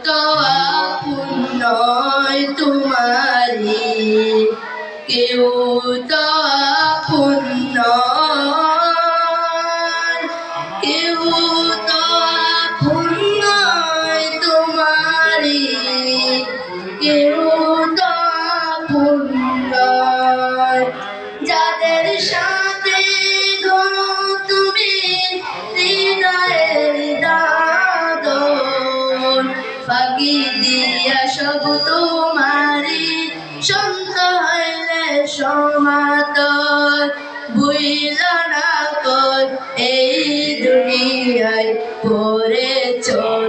তো আপন নয় তোমারি, কেউ তো আপন নয়, কেউ তো আপন নয় তোমারি, কেউ তো আপন নয়। যাদের সাথে ধরো তুমি হৃদয়ের দাদন, ফাঁকি দিয়া সব তোমারি, সন্ত হইলে সমাতর। ভুইলা না কর এই দুনিয়ায় পড়ে চল